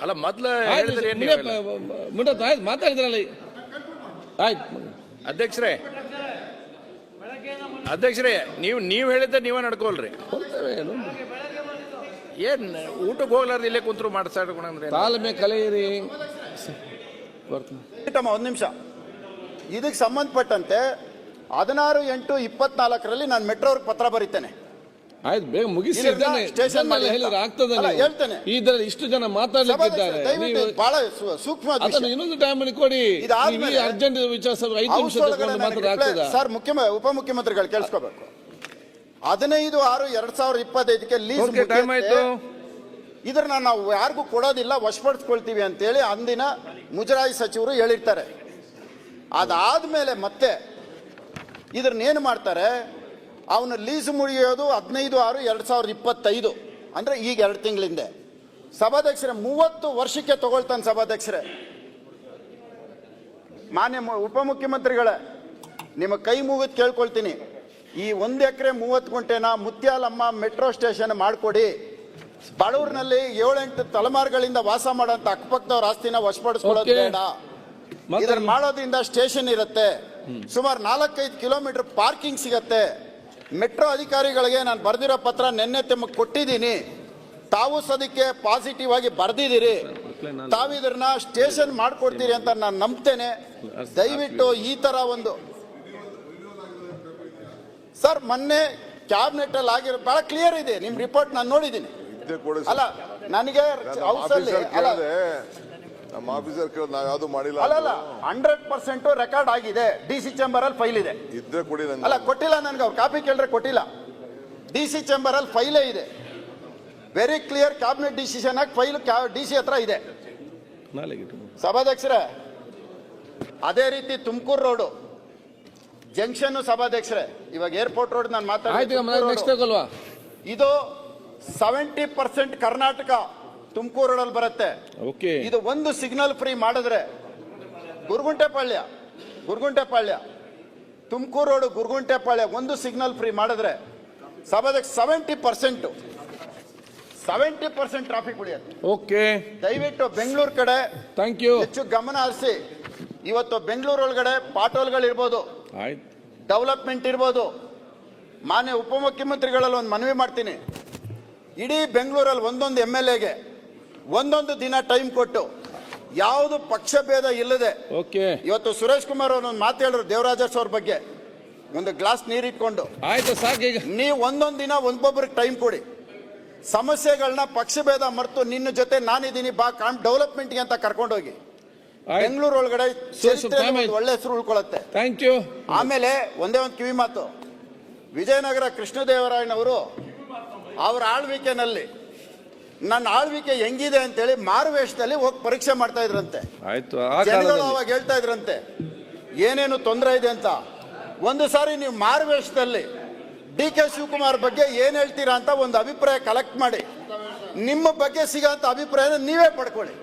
ಅಲ್ಲ ಮೊದ್ಲು ಮಾತಾಡಿದ್ರಲ್ಲ. ಆಯ್ತು ಅಧ್ಯಕ್ಷರೇ ನೀವು ಹೇಳಿದ್ದ ನೀವೇ ನಡ್ಕೊಳ್ರಿ. ಏನ್ ಊಟಕ್ಕೆ ಹೋಗ್ಲಾರ್ದು ಇಲ್ಲೇ ಕುಂತ್ರು ಮಾಡ್ಸಾಡ್ಕೊಂಡ್ರೆ ತಾಳ್ಮೆ ಕಲಿಯಿರಿ. ಒಂದು ನಿಮಿಷ. ಇದಕ್ಕೆ ಸಂಬಂಧಪಟ್ಟಂತೆ 16/8/24 ನಾನು ಮೆಟ್ರೋವ್ರಿಗೆ ಪತ್ರ ಬರೀತೇನೆ. ಆಯ್ತು, ಬೇಗ ಮುಗಿಸಿ. ಹೇಳ್ತೇನೆ. ಇದರಲ್ಲಿ ಇಷ್ಟು ಜನ ಮಾತಾಡಲಿಕ್ಕಿದ್ದಾರೆ, ಬಹಳ ಸೂಕ್ಷ್ಮ. ಇನ್ನೊಂದು ಟೈಮ್ ಕೊಡಿ. ಅರ್ಜೆಂಟ್ ವಿಚಾರ 5 ನಿಮಿಷ ಮಾತಾಡ್ತದೆ ಸರ್. ಉಪಮುಖ್ಯಮಂತ್ರಿಗಳು ಕೇಳಿಸ್ಕೋಬೇಕು. 15/6/2025 ಲೀಸ್ ಟೈಮ್ ಆಯ್ತು. ಇದನ್ನ ನಾವು ಯಾರಿಗೂ ಕೊಡೋದಿಲ್ಲ, ವಶಪಡಿಸ್ಕೊಳ್ತೀವಿ ಅಂತೇಳಿ ಅಂದಿನ ಮುಜರಾಯಿ ಸಚಿವರು ಹೇಳಿರ್ತಾರೆ. ಅದಾದ್ಮೇಲೆ ಮತ್ತೆ ಇದನ್ನೇನು ಮಾಡ್ತಾರೆ, ಅವನು ಲೀಸ್ ಮುಗಿಯೋದು 15/6/2025 ಅಂದ್ರೆ ಈಗ 2 ತಿಂಗಳಿಂದ. ಸಭಾಧ್ಯಕ್ಷರೇ 30 ವರ್ಷಕ್ಕೆ ತಗೊಳ್ತಾನೆ ಸಭಾಧ್ಯಕ್ಷರೇ. ಮಾನ್ಯ ಉಪಮುಖ್ಯಮಂತ್ರಿಗಳೇ, ನಿಮ್ಮ ಕೈ ಮುಗಿದು ಕೇಳ್ಕೊಳ್ತೀನಿ, ಈ 1 ಎಕರೆ 30 ಗುಂಟೆನ ಮುತ್ಯಾಲಮ್ಮ ಮೆಟ್ರೋ ಸ್ಟೇಷನ್ ಮಾಡಿಕೊಡಿ. ಬಡೂರಿನಲ್ಲಿ 7-8 ತಲೆಮಾರುಗಳಿಂದ ವಾಸ ಮಾಡೋಂಥ ಅಕ್ಕಪಕ್ಕದವ್ರ ಆಸ್ತಿನ ವಶಪಡಿಸ್ಕೊಳ್ಳೋದು ಬೇಡ. ಇದನ್ನ ಮಾಡೋದ್ರಿಂದ ಸ್ಟೇಷನ್ ಇರುತ್ತೆ, ಸುಮಾರು 4-5 ಕಿಲೋಮೀಟರ್ ಪಾರ್ಕಿಂಗ್ ಸಿಗತ್ತೆ. ಮೆಟ್ರೋ ಅಧಿಕಾರಿಗಳಿಗೆ ನಾನು ಬರೆದಿರೋ ಪತ್ರ ನಿನ್ನೆ ತಮಗೆ ಕೊಟ್ಟಿದ್ದೀನಿ. ತಾವು ಸದ್ಯಕ್ಕೆ ಪಾಸಿಟಿವ್ ಆಗಿ ಬರ್ದಿದ್ದೀರಿ. ತಾವು ಇದನ್ನ ಸ್ಟೇಷನ್ ಮಾಡ್ಕೊಡ್ತೀರಿ ಅಂತ ನಾನು ನಂಬ್ತೇನೆ. ದಯವಿಟ್ಟು ಈ ತರ ಒಂದು ಸರ್, ಮೊನ್ನೆ ಕ್ಯಾಬಿನೆಟ್ ಅಲ್ಲಿ ಆಗಿರೋ ಬಹಳ ಕ್ಲಿಯರ್ ಇದೆ. ನಿಮ್ ರಿಪೋರ್ಟ್ ನಾನು ನೋಡಿದ್ದೀನಿ. ಅಲ್ಲ ನನಗೆ ಹೌಸಲ್ಲಿ ನಮ್ಮ ಆಫೀಸರ್ ಕೇಳೋದು ನಾವು ಯಾವುದು ಮಾಡಿಲ್ಲ. ಅಲ್ಲ 100% ರೆಕಾರ್ಡ್ ಆಗಿದೆ. DC ಚೇಂಬರ್ ಅಲ್ಲಿ ಫೈಲ್ ಇದೆ. ಇದ್ರೆ ಕೊಡಿ. ಅಲ್ಲ ಕೊಟ್ಟಿಲ್ಲ ನನಗೆ, ಅವ್ರು ಕಾಪಿ ಕೇಳಿದ್ರೆ ಕೊಟ್ಟಿಲ್ಲ. DC ಚೇಂಬರ್ ಅಲ್ಲಿ ಫೈಲೇ ಇದೆ. ವೆರಿ ಕ್ಲಿಯರ್ ಕ್ಯಾಬಿನೆಟ್ ಡಿಸಿಷನ್ ಆಗಿ ಫೈಲ್ DC ಹತ್ರ ಇದೆ. ಸಭಾಧ್ಯಕ್ಷರೇ, ಅದೇ ರೀತಿ ತುಮಕೂರು ರೋಡು ಜಂಕ್ಷನ್ ಸಭಾಧ್ಯಕ್ಷರೇ, ಇವಾಗ ಏರ್ಪೋರ್ಟ್ ರೋಡ್ ನಾನು ಮಾತಾಡ್ತೀನಿ. ಇದು 70% ಕರ್ನಾಟಕ ತುಮಕೂರು ರೋಡಲ್ಲಿ ಬರುತ್ತೆ. ಇದು ಒಂದು ಸಿಗ್ನಲ್ ಫ್ರೀ ಮಾಡಿದ್ರೆ ಗುರುಗುಂಟೆಪಾಳ್ಯ ತುಮಕೂರು ರೋಡ್ ಗುರುಗುಂಟೆಪಾಳ್ಯ ಒಂದು ಸಿಗ್ನಲ್ ಫ್ರೀ ಮಾಡಿದ್ರೆ ಸಭಾಧ್ಯಕ್ಷ 70% ಟ್ರಾಫಿಕ್ ಉಳಿಯುತ್ತೆ. ಓಕೆ, ದಯವಿಟ್ಟು ಬೆಂಗಳೂರು ಕಡೆ ಥ್ಯಾಂಕ್ ಯು ಹೆಚ್ಚು ಗಮನ ಹರಿಸಿ. ಇವತ್ತು ಬೆಂಗಳೂರು ಒಳಗಡೆ ಪಾಟೋಲ್ಗಳು ಇರ್ಬೋದು, ಡೆವಲಪ್ಮೆಂಟ್ ಇರ್ಬೋದು. ಮಾನ್ಯ ಉಪಮುಖ್ಯಮಂತ್ರಿಗಳಲ್ಲಿ ಒಂದು ಮನವಿ ಮಾಡ್ತೀನಿ, ಇಡೀ ಬೆಂಗಳೂರಲ್ಲಿ ಒಂದೊಂದು MLAಗೆ ಒಂದೊಂದು ದಿನ ಟೈಮ್ ಕೊಟ್ಟು ಯಾವುದು ಪಕ್ಷ ಭೇದ ಇಲ್ಲದೆ. ಇವತ್ತು ಸುರೇಶ್ ಕುಮಾರ್ ಅವರು ಒಂದು ಮಾತು ಹೇಳಿದ್ರು ದೇವರಾಜಸ್ ಅವ್ರ ಬಗ್ಗೆ, ಒಂದು ಗ್ಲಾಸ್ ನೀರಿಟ್ಕೊಂಡು. ಆಯ್ತು ಸಾಕು, ನೀವು ಒಂದೊಂದು ದಿನ ಒಬ್ಬೊಬ್ಬರಿಗೆ ಟೈಮ್ ಕೊಡಿ. ಸಮಸ್ಯೆಗಳನ್ನ ಪಕ್ಷ ಭೇದ ಮರೆತು ನಿನ್ನ ಜೊತೆ ನಾನಿದ್ದೀನಿ ಬಾ ಡೆವಲಪ್ಮೆಂಟ್ಗೆ ಅಂತ ಕರ್ಕೊಂಡೋಗಿ. ಬೆಂಗಳೂರು ಒಳಗಡೆ ಒಳ್ಳೆ ಹೆಸರು ಉಳ್ಕೊಳ್ಳುತ್ತೆ. Thank you. ಆಮೇಲೆ ಒಂದೇ ಒಂದು ಕಿವಿ ಮಾತು, ವಿಜಯನಗರ ಕೃಷ್ಣದೇವರಾಯನವರು ಅವರ ಆಳ್ವಿಕೆನಲ್ಲಿ ನನ್ನ ಆಳ್ವಿಕೆ ಹೆಂಗಿದೆ ಅಂತೇಳಿ ಮಾರುವೇಷದಲ್ಲಿ ಹೋಗಿ ಪರೀಕ್ಷೆ ಮಾಡ್ತಾ ಇದ್ರಂತೆ. ಜನಗಳು ಅವಾಗ ಹೇಳ್ತಾ ಇದ್ರಂತೆ ಏನೇನು ತೊಂದರೆ ಇದೆ ಅಂತ. ಒಂದು ಸಾರಿ ನೀವು ಮಾರುವೇಷದಲ್ಲಿ DK ಶಿವಕುಮಾರ್ ಬಗ್ಗೆ ಏನ್ ಹೇಳ್ತೀರಾ ಅಂತ ಒಂದು ಅಭಿಪ್ರಾಯ ಕಲೆಕ್ಟ್ ಮಾಡಿ, ನಿಮ್ಮ ಬಗ್ಗೆ ಸಿಗಂತ ಅಭಿಪ್ರಾಯನ ನೀವೇ ಪಡ್ಕೊಳ್ಳಿ.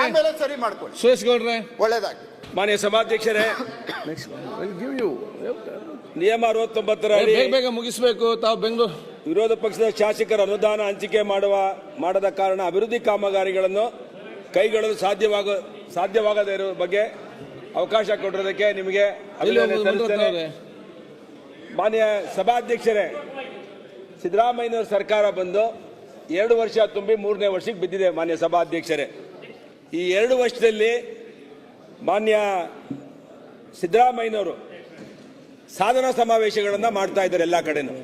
ಆಮೇಲೆ ಸರಿ ಮಾಡ್ಕೊಳ್ಳಿ. ಸುರೇಶ್ ಗೌಡ್ರೆ, ಒಳ್ಳೇದಾಗಿ. ಮಾನ್ಯ ಸಭಾಧ್ಯಕ್ಷರೇ, ನಿಯಮ 69 ಬೇಗ ಮುಗಿಸಬೇಕು. ತಾವು ಬೆಂಗಳೂರು ವಿರೋಧ ಪಕ್ಷದ ಶಾಸಕರ ಅನುದಾನ ಹಂಚಿಕೆ ಮಾಡದ ಕಾರಣ ಅಭಿವೃದ್ಧಿ ಕಾಮಗಾರಿಗಳನ್ನು ಕೈಗೊಳ್ಳಲು ಸಾಧ್ಯವಾಗದೇ ಇರುವ ಬಗ್ಗೆ ಅವಕಾಶ ಕೊಟ್ಟಿರೋದಕ್ಕೆ ನಿಮಗೆ ಅಭಿನಂದನೆ. ಮಾನ್ಯ ಸಭಾಧ್ಯಕ್ಷರೇ, ಸಿದ್ದರಾಮಯ್ಯನವರ ಸರ್ಕಾರ ಬಂದು 2 ವರ್ಷ ತುಂಬಿ 3ನೇ ವರ್ಷಕ್ಕೆ ಬಿದ್ದಿದೆ. ಮಾನ್ಯ ಸಭಾಧ್ಯಕ್ಷರೇ, ಈ 2 ವರ್ಷದಲ್ಲಿ ಮಾನ್ಯ ಸಿದ್ದರಾಮಯ್ಯನವರು ಸಾಧನಾ ಸಮಾವೇಶಗಳನ್ನು ಮಾಡ್ತಾ ಇದ್ದಾರೆ ಎಲ್ಲ ಕಡೆನೂ.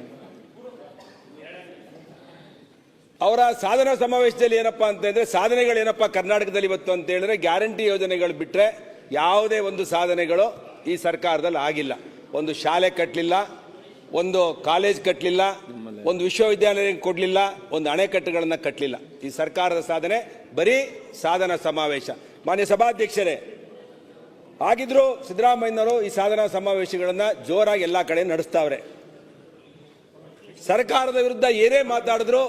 ಅವರ ಸಾಧನಾ ಸಮಾವೇಶದಲ್ಲಿ ಏನಪ್ಪಾ ಅಂತಂದ್ರೆ, ಸಾಧನೆಗಳೇನಪ್ಪ ಕರ್ನಾಟಕದಲ್ಲಿ ಇವತ್ತು ಅಂತ ಹೇಳಿದ್ರೆ, ಗ್ಯಾರಂಟಿ ಯೋಜನೆಗಳು ಬಿಟ್ಟರೆ ಯಾವುದೇ ಒಂದು ಸಾಧನೆಗಳು ಈ ಸರ್ಕಾರದಲ್ಲಿ ಆಗಿಲ್ಲ. ಒಂದು ಶಾಲೆ ಕಟ್ಟಲಿಲ್ಲ, ಒಂದು ಕಾಲೇಜ್ ಕಟ್ಟಲಿಲ್ಲ, ಒಂದು ವಿಶ್ವವಿದ್ಯಾಲಯ ಕೊಡಲಿಲ್ಲ, ಒಂದು ಅಣೆಕಟ್ಟುಗಳನ್ನು ಕಟ್ಟಲಿಲ್ಲ. ಈ ಸರ್ಕಾರದ ಸಾಧನೆ ಬರೀ ಸಾಧನಾ ಸಮಾವೇಶ. ಮಾನ್ಯ ಸಭಾಧ್ಯಕ್ಷರೇ, ಆಗಿದ್ರು ಸಿದ್ದರಾಮಯ್ಯನವರು ಈ ಸಾಧನಾ ಸಮಾವೇಶಗಳನ್ನು ಜೋರಾಗಿ ಎಲ್ಲ ಕಡೆ ನಡೆಸ್ತಾವ್ರೆ. ಸರ್ಕಾರದ ವಿರುದ್ಧ ಏನೇ ಮಾತಾಡಿದ್ರು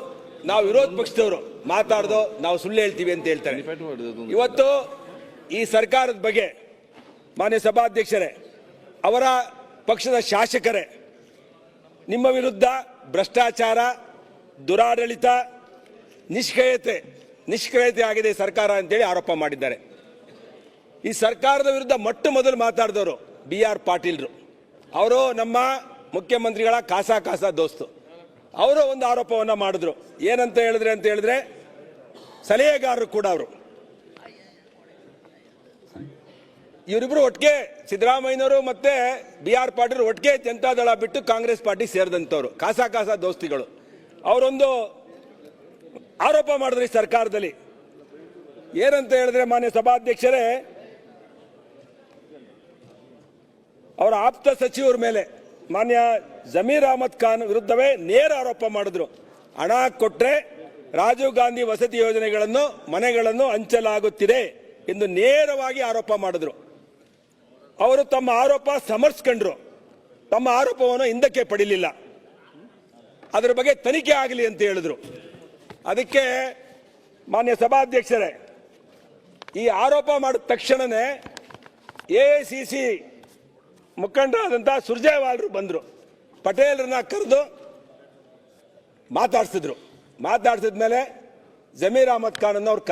ನಾವು ವಿರೋಧ ಪಕ್ಷದವರು ಮಾತಾಡ್ದು ನಾವು ಸುಳ್ಳು ಹೇಳ್ತೀವಿ ಅಂತ ಹೇಳ್ತಾರೆ. ಇವತ್ತು ಈ ಸರ್ಕಾರದ ಬಗ್ಗೆ ಮಾನ್ಯ ಸಭಾಧ್ಯಕ್ಷರೇ, ಅವರ ಪಕ್ಷದ ಶಾಸಕರೇ ನಿಮ್ಮ ವಿರುದ್ಧ ಭ್ರಷ್ಟಾಚಾರ, ದುರಾಡಳಿತ, ನಿಷ್ಕ್ರಿಯತೆ, ನಿಷ್ಕ್ರಿಯತೆ ಆಗಿದೆ ಈ ಸರ್ಕಾರ ಅಂತೇಳಿ ಆರೋಪ ಮಾಡಿದ್ದಾರೆ. ಈ ಸರ್ಕಾರದ ವಿರುದ್ಧ ಮೊಟ್ಟ ಮೊದಲು ಮಾತಾಡಿದವರು BR ಪಾಟೀಲ್ರು. ಅವರು ನಮ್ಮ ಮುಖ್ಯಮಂತ್ರಿಗಳ ಕಾಸ ದೋಸ್ತು. ಅವರು ಒಂದು ಆರೋಪವನ್ನು ಮಾಡಿದ್ರು. ಏನಂತ ಹೇಳಿದ್ರೆ ಸಲಹೆಗಾರರು ಕೂಡ ಅವರು. ಇವರಿಬ್ರು ಒಟ್ಟಿಗೆ ಸಿದ್ದರಾಮಯ್ಯನವರು ಮತ್ತೆ BR ಪಾಟೀಲ್ ಒಟ್ಟಿಗೆ ಜನತಾದಳ ಬಿಟ್ಟು ಕಾಂಗ್ರೆಸ್ ಪಾರ್ಟಿ ಸೇರಿದಂಥವ್ರು, ಕಾಸ ದೋಸ್ತಿಗಳು. ಅವರೊಂದು ಆರೋಪ ಮಾಡಿದ್ರು ಈ ಸರ್ಕಾರದಲ್ಲಿ. ಏನಂತ ಹೇಳಿದ್ರೆ ಮಾನ್ಯ ಸಭಾಧ್ಯಕ್ಷರೇ, ಅವರ ಆಪ್ತ ಸಚಿವರ ಮೇಲೆ ಮಾನ್ಯ ಜಮೀರ್ ಅಹಮದ್ ಖಾನ್ ವಿರುದ್ಧವೇ ನೇರ ಆರೋಪ ಮಾಡಿದ್ರು. ಹಣ ಕೊಟ್ಟರೆ ರಾಜೀವ್ ಗಾಂಧಿ ವಸತಿ ಯೋಜನೆಗಳನ್ನು ಮನೆಗಳನ್ನು ಹಂಚಲಾಗುತ್ತಿದೆ ಎಂದು ನೇರವಾಗಿ ಆರೋಪ ಮಾಡಿದ್ರು. ಅವರು ತಮ್ಮ ಆರೋಪ ಸಮರ್ಥಿಸಿಕೊಂಡ್ರು. ತಮ್ಮ ಆರೋಪವನ್ನು ಹಿಂದಕ್ಕೆ ಪಡಿಲಿಲ್ಲ. ಅದರ ಬಗ್ಗೆ ತನಿಖೆ ಆಗಲಿ ಅಂತ ಹೇಳಿದ್ರು. ಅದಕ್ಕೆ ಮಾನ್ಯ ಸಭಾಧ್ಯಕ್ಷರೇ, ಈ ಆರೋಪ ಮಾಡಿದ ತಕ್ಷಣನೇ AICC ಮುಖಂಡರಾದಂತಹ ಸುರ್ಜೇವಾಲರು ಬಂದರು. ಪಟೇಲ್ರನ್ನ ಕರೆದು ಮಾತಾಡಿಸಿದ್ಮೇಲೆ ಜಮೀರ್ ಅಹಮದ್ ಖಾನ್ ಅನ್ನು ಅವ್ರು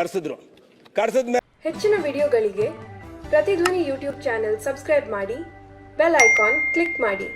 ಕರೆಸಿದ್ಮೇಲೆ ಹೆಚ್ಚಿನ ವಿಡಿಯೋಗಳಿಗೆ ಪ್ರತಿಧ್ವನಿ ಯೂಟ್ಯೂಬ್ ಚಾನೆಲ್ ಸಬ್ಸ್ಕ್ರೈಬ್ ಮಾಡಿ, ಬೆಲ್ ಐಕಾನ್ ಕ್ಲಿಕ್ ಮಾಡಿ.